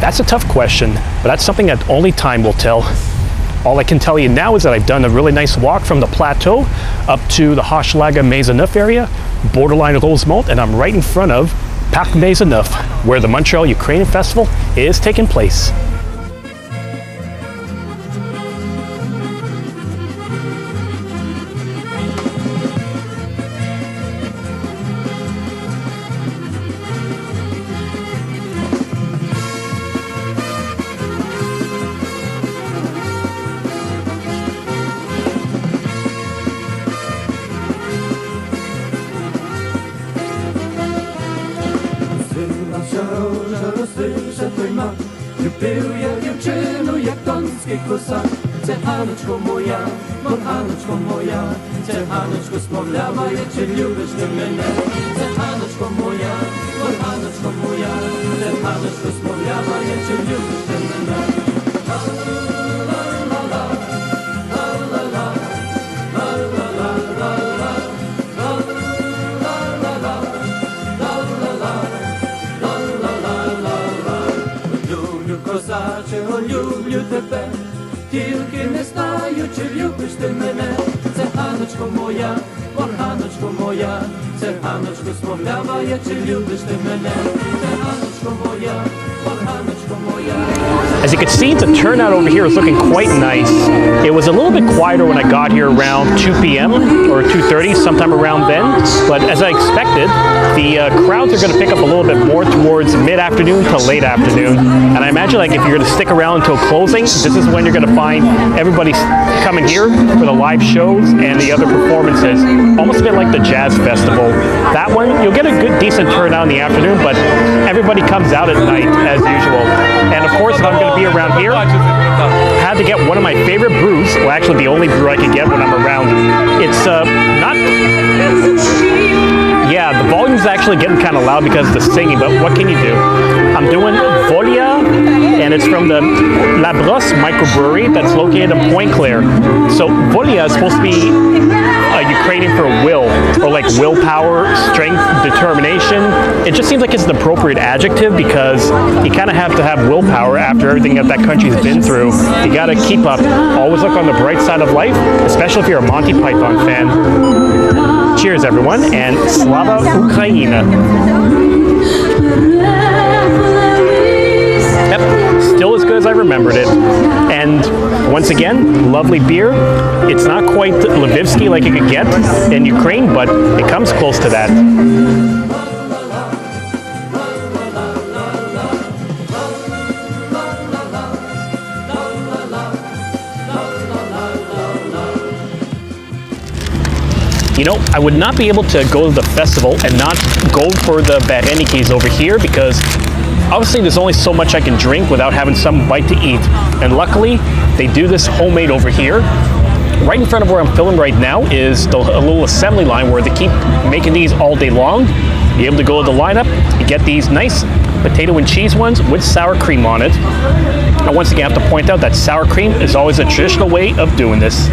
That's a tough question, but that's something that only time will tell. All I can tell you now is that I've done a really nice walk from the plateau up to the Hochelaga Maisonneuve area, borderline Rosemont, and I'm right in front of Parc Maisonneuve, where the Montreal Ukrainian Festival is taking place. я дівчину, як донський косак. Циганочко моя, коханочко моя, циганочко смовляває, чи любиш ти мене? Циганочко моя, коханочко моя, циганочко смовляває, чи любиш ти мене? Люблю козачого, люблю тебе, тільки не знаю, чи любиш ти мене. Циганочко моя, коханочко моя, циганочко смовляває, чи любиш ти мене? Циганочко моя, коханочко моя. As you can see, the turnout over here is looking quite nice. It was a little bit quieter when I got here around 2 p.m. or 2:30, sometime around then. But as I expected, the crowds are going to pick up a little bit more towards mid-afternoon to late afternoon. And I imagine like if you're going to stick around until closing, this is when you're going to find everybody coming here for the live shows and the other performances. Almost a bit like the jazz festival. That one, you'll get a good, decent turnout in the afternoon, but everybody comes out at night as usual. And of course, if I'm going to be around here, I had to get one of my favorite brews. Well, actually, the only brew I can get when I'm around. It's not. Yeah, the volume's actually getting kind of loud because of the singing, but what can you do? I'm doing Volia, and it's from the La Brosse microbrewery that's located in Pointe Claire. So Volia is supposed to be Ukrainian for will, or like willpower, strength, determination. It just seems like it's an appropriate adjective because you kind of have to have willpower after everything that that country's been through. You got to keep up. Always look on the bright side of life, especially if you're a Monty Python fan. Cheers, everyone, and Slava Ukraina. Yep, still as good as I remembered it. And once again, lovely beer. It's not quite Lvivsky like you could get in Ukraine, but it comes close to that. You know, I would not be able to go to the festival and not go for the varenikis over here because obviously there's only so much I can drink without having some bite to eat. And luckily, they do this homemade over here. Right in front of where I'm filming right now is a little assembly line where they keep making these all day long. You're able to go to the lineup, you get these nice potato and cheese ones with sour cream on it. And once again, I have to point out that sour cream is always a traditional way of doing this.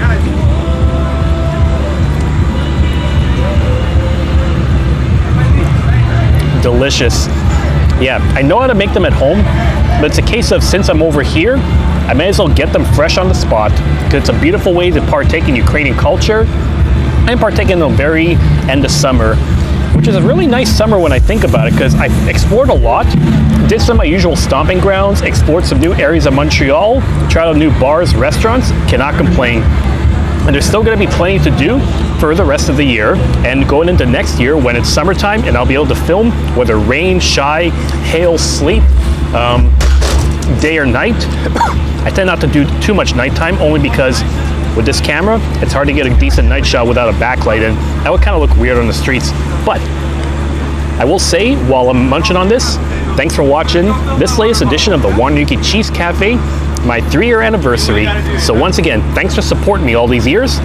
Delicious. Yeah, I know how to make them at home, but it's a case of since I'm over here, I may as well get them fresh on the spot because it's a beautiful way to partake in Ukrainian culture and partake in the very end of summer, which is a really nice summer when I think about it because I've explored a lot, did some of my usual stomping grounds, explored some new areas of Montreal, tried out new bars, restaurants, cannot complain. And there's still going to be plenty to do for the rest of the year and going into next year when it's summertime and I'll be able to film whether rain, shy, hail, sleet, day or night. I tend not to do too much nighttime only because with this camera it's hard to get a decent night shot without a backlight and that would kind of look weird on the streets. But I will say while I'm munching on this, thanks for watching this latest edition of the Wanryuki Cheese Cafe, my 3-year anniversary. So once again, thanks for supporting me all these years.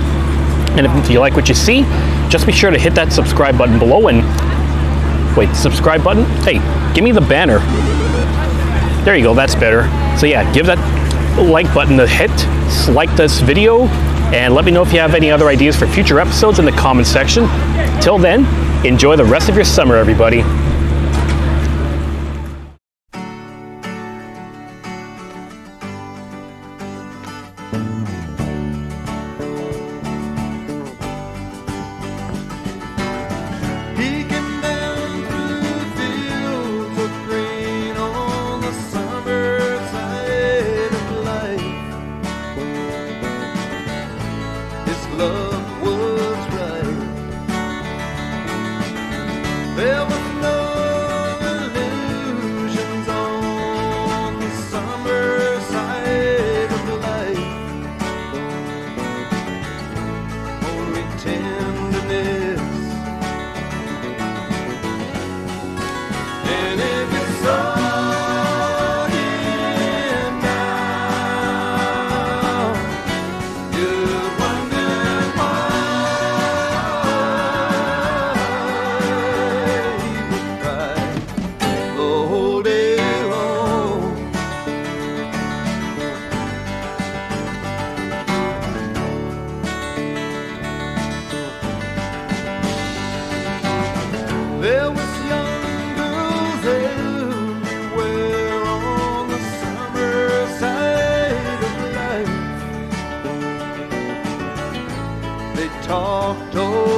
And if you like what you see, just be sure to hit that subscribe button below and wait, subscribe button? Hey, give me the banner. There you go, that's better. So yeah, give that like button a hit, like this video, and let me know if you have any other ideas for future episodes in the comment section. Till then, enjoy the rest of your summer, everybody. Peeking down through fields of green on the summer side of life. His love was right. There was no illusions on the summer side of life. Only tenderness. And if you saw him talked over.